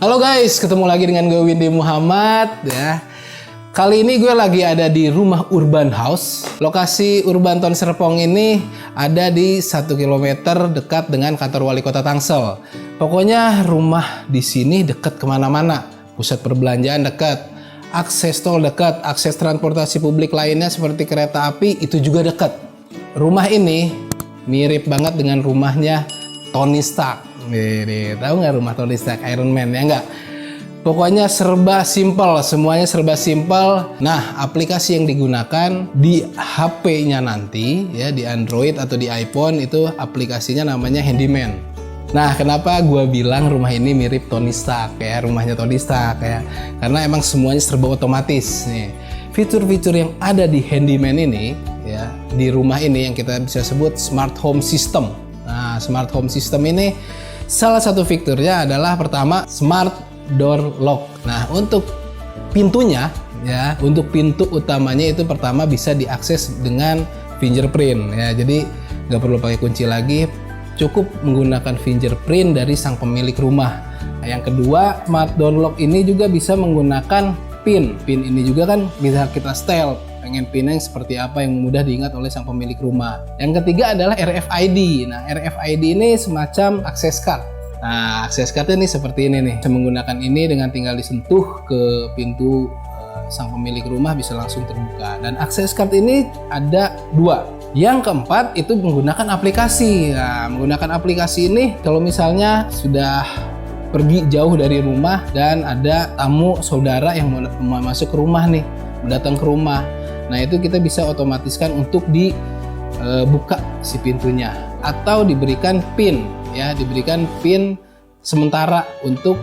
Halo guys, ketemu lagi dengan gue Windy Muhammad ya. Kali ini gue lagi ada di rumah Urban House. Lokasi Urban Town Serpong ini ada di 1 km dekat dengan kantor wali kota Tangsel. Pokoknya rumah di sini dekat kemana-mana. Pusat perbelanjaan dekat, akses tol dekat, akses transportasi publik lainnya seperti kereta api itu juga dekat. Rumah ini mirip banget dengan rumahnya Tony Stark. Tahu nggak rumah Tony Stark, Iron Man ya nggak? Pokoknya serba simpel, semuanya serba simpel. Nah, aplikasi yang digunakan di HP-nya nanti ya, di Android atau di iPhone itu aplikasinya namanya Handyman. Nah, kenapa gue bilang rumah ini mirip Tony Stark ya, rumahnya Tony Stark ya? Karena emang semuanya serba otomatis nih. Fitur-fitur yang ada di Handyman ini ya, di rumah ini yang kita bisa sebut Smart Home System. Nah, Smart Home System ini salah satu fiturnya adalah pertama Smart Door Lock. Nah, untuk pintunya ya, untuk pintu utamanya itu pertama bisa diakses dengan fingerprint ya. Jadi nggak perlu pakai kunci lagi, cukup menggunakan fingerprint dari sang pemilik rumah. Nah, yang kedua, Smart Door Lock ini juga bisa menggunakan PIN. PIN ini juga kan bisa kita setel. Pengen PIN yang seperti apa yang mudah diingat oleh sang pemilik rumah. Yang ketiga adalah RFID. Nah, RFID ini semacam access card. Nah, access card ini seperti ini nih. Bisa menggunakan ini dengan tinggal disentuh ke pintu sang pemilik rumah bisa langsung terbuka. Dan access card ini ada 2. Yang keempat itu menggunakan aplikasi. Nah, menggunakan aplikasi ini kalau misalnya sudah pergi jauh dari rumah dan ada tamu saudara yang mau masuk ke rumah nih, datang ke rumah. Nah, itu kita bisa otomatiskan untuk dibuka si pintunya atau diberikan PIN ya, diberikan PIN sementara untuk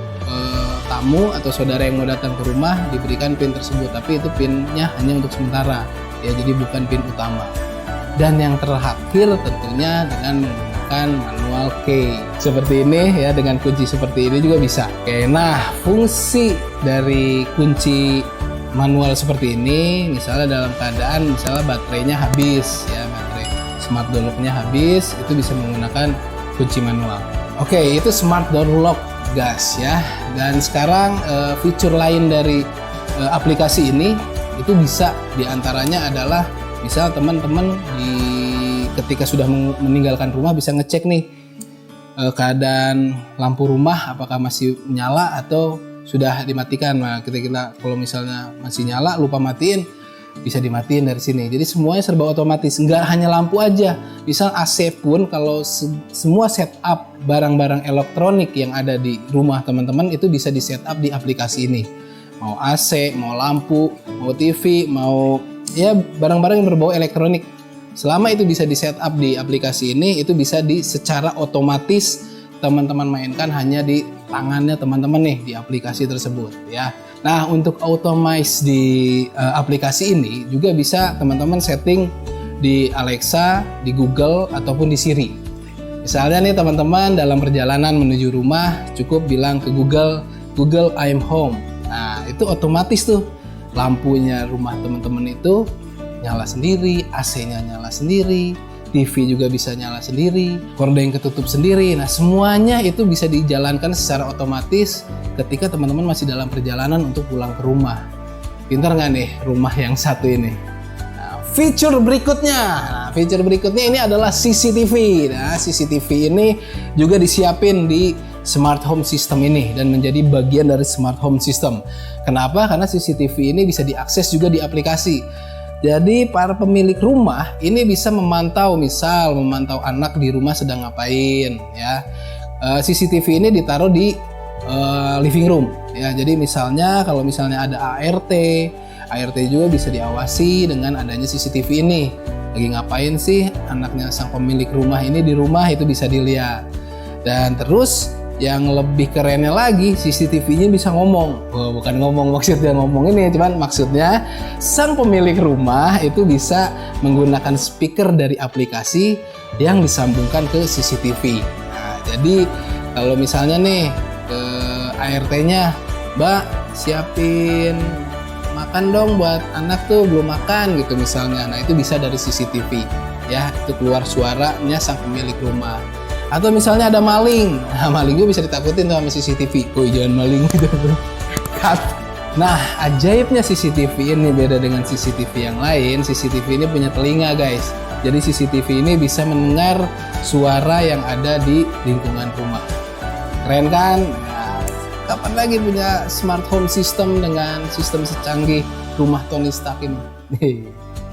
tamu atau saudara yang mau datang ke rumah, diberikan PIN tersebut, tapi itu PIN-nya hanya untuk sementara ya, jadi bukan PIN utama. Dan yang terakhir tentunya dengan menggunakan manual key seperti ini ya, dengan kunci seperti ini juga bisa. Oke, nah fungsi dari kunci manual seperti ini, misalnya dalam keadaan misalnya baterainya habis ya, baterai Smart Door Lock-nya habis, itu bisa menggunakan kunci manual. Oke, itu Smart Door Lock guys ya. Dan sekarang fitur lain dari aplikasi ini itu bisa diantaranya adalah misal teman-teman ketika sudah meninggalkan rumah bisa ngecek nih keadaan lampu rumah apakah masih nyala atau sudah dimatikan. Nah, kita kalau misalnya masih nyala lupa matiin, bisa dimatiin dari sini. Jadi semuanya serba otomatis, nggak hanya lampu aja. Misal AC pun, kalau semua setup barang-barang elektronik yang ada di rumah teman-teman itu bisa di setup di aplikasi ini. Mau AC, mau lampu, mau TV, mau ya barang-barang yang berbau elektronik. Selama itu bisa di setup di aplikasi ini, itu bisa secara otomatis teman-teman mainkan hanya di tangannya teman-teman nih di aplikasi tersebut ya. Nah, untuk automate di aplikasi ini juga bisa teman-teman setting di Alexa, di Google ataupun di Siri. Misalnya nih teman-teman dalam perjalanan menuju rumah cukup bilang ke Google I'm home. Nah, itu otomatis tuh lampunya rumah teman-teman itu nyala sendiri, AC-nya nyala sendiri, TV juga bisa nyala sendiri, gorden ketutup sendiri. Nah, semuanya itu bisa dijalankan secara otomatis ketika teman-teman masih dalam perjalanan untuk pulang ke rumah. Pintar nggak nih rumah yang satu ini? Nah, fitur berikutnya ini adalah CCTV. Nah, CCTV ini juga disiapin di Smart Home System ini dan menjadi bagian dari Smart Home System. Kenapa? Karena CCTV ini bisa diakses juga di aplikasi. Jadi para pemilik rumah ini bisa memantau anak di rumah sedang ngapain ya. CCTV ini ditaruh di living room ya. Jadi kalau misalnya ada ART juga bisa diawasi dengan adanya CCTV ini. Lagi ngapain sih anaknya sang pemilik rumah ini di rumah, itu bisa dilihat. Dan terus yang lebih kerennya lagi, CCTV-nya bisa ngomong. Oh, bukan maksudnya ngomong ini, cuman maksudnya sang pemilik rumah itu bisa menggunakan speaker dari aplikasi yang disambungkan ke CCTV. Nah, jadi kalau misalnya nih ke ART-nya, Mbak siapin makan dong buat anak tuh belum makan gitu misalnya. Nah, itu bisa dari CCTV ya, itu keluar suaranya sang pemilik rumah. Atau misalnya ada maling, nah maling gue bisa ditakutin tuh sama CCTV. Woi jangan maling gitu. Nah ajaibnya CCTV ini beda dengan CCTV yang lain. CCTV ini punya telinga guys. Jadi CCTV ini bisa mendengar suara yang ada di lingkungan rumah. Keren kan? Nah, kapan lagi punya smart home system dengan sistem secanggih rumah Tony Stark ini?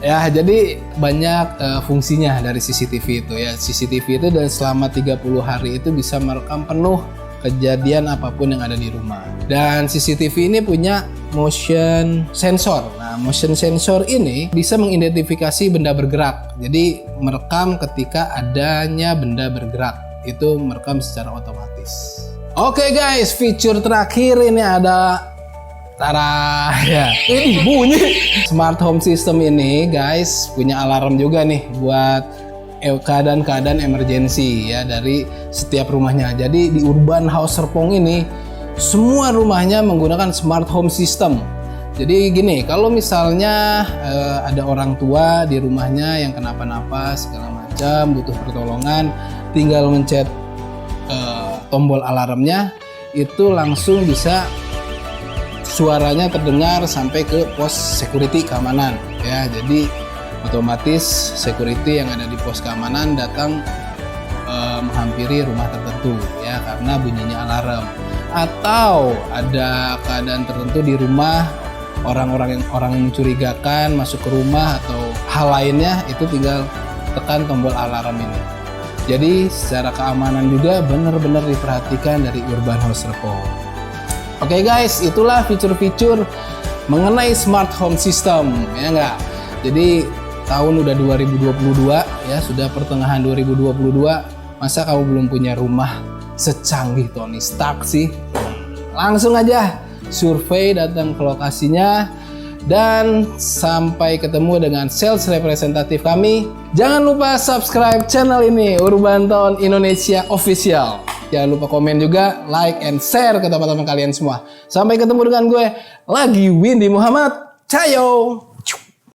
Ya, jadi banyak fungsinya dari CCTV itu ya. CCTV itu dan selama 30 hari itu bisa merekam penuh kejadian apapun yang ada di rumah. Dan CCTV ini punya motion sensor. Nah, motion sensor ini bisa mengidentifikasi benda bergerak. Jadi merekam ketika adanya benda bergerak. Itu merekam secara otomatis. Oke guys, fitur terakhir ini ada Tara ya, ini bunyi. Smart home system ini guys punya alarm juga nih buat keadaan-keadaan emergensi ya dari setiap rumahnya. Jadi di Urban House Serpong ini semua rumahnya menggunakan smart home system. Jadi gini, kalau misalnya ada orang tua di rumahnya yang kenapa-napa segala macam butuh pertolongan, tinggal mencet tombol alarmnya itu langsung bisa suaranya terdengar sampai ke pos security keamanan ya. Jadi otomatis security yang ada di pos keamanan datang menghampiri rumah tertentu ya karena bunyinya alarm. Atau ada keadaan tertentu di rumah, orang mencurigakan masuk ke rumah atau hal lainnya, itu tinggal tekan tombol alarm ini. Jadi secara keamanan juga benar-benar diperhatikan dari Urban House Serpong. Oke guys, itulah fitur-fitur mengenai smart home system ya enggak. Jadi tahun udah 2022 ya, sudah pertengahan 2022, masa kamu belum punya rumah secanggih Tony Stark sih? Langsung aja survei, datang ke lokasinya, dan sampai ketemu dengan sales representatif kami. Jangan lupa subscribe channel ini, Urban Town Indonesia Official. Jangan lupa komen juga, like, and share ke teman-teman kalian semua. Sampai ketemu dengan gue lagi, Windy Muhammad. Ciao!